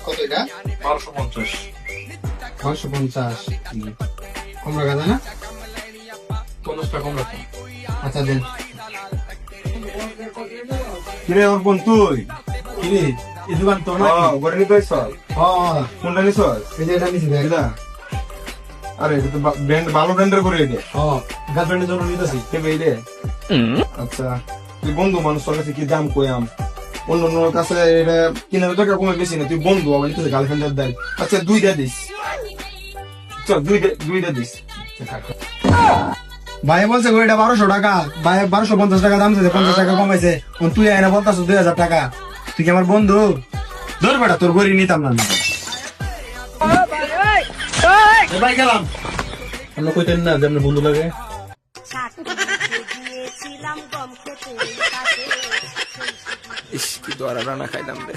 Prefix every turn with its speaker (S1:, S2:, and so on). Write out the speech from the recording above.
S1: কত এটা?
S2: 1250।
S1: 550 কম রাখা যায় না?
S2: 50 টাকা কম রাখো।
S1: আচ্ছা দেন।
S2: কিরে ওর বোন তুই?
S1: কিরে এই দোকান তো না?
S2: ঘরে নিতে আইছ? কোনটা নিছ?
S1: এই যে এটা নিছি দেখ।
S2: এটা? আরে এটা তো ব্র্যান্ড, ভালো ব্র্যান্ডের করে এটা।
S1: গার্লফ্রেন্ডের জন্য নিতেছি।
S2: কেবে এটা? আচ্ছা, তুই বন্ধু মানুষ, তোর কাছে কি দাম কইয়াম? অন্য অন্য কাছে এটা কিনার টাকা কমে বেশি না, তুই বন্ধু আবার নিতেছে গার্লফ্রেন্ডের দেয়। আচ্ছা দুইটা দিস, চল দুইটা দিস।
S1: ভাই বলছে গো এটা 1200 টাকা, ভাই 1250 টাকা দাম চাইছে, 50 টাকা কমাইছে। তুই এনে বলতাছ 2000 টাকা। তুই কি আমার বন্ধু? ধর বেটা তোর গড়ি নিতাম না। ভাই গেলাম।
S2: আমরা কইতেন না যে আপনার বন্ধু লাগে।
S3: ইস, কি দরা রান্না খাইলাম রে।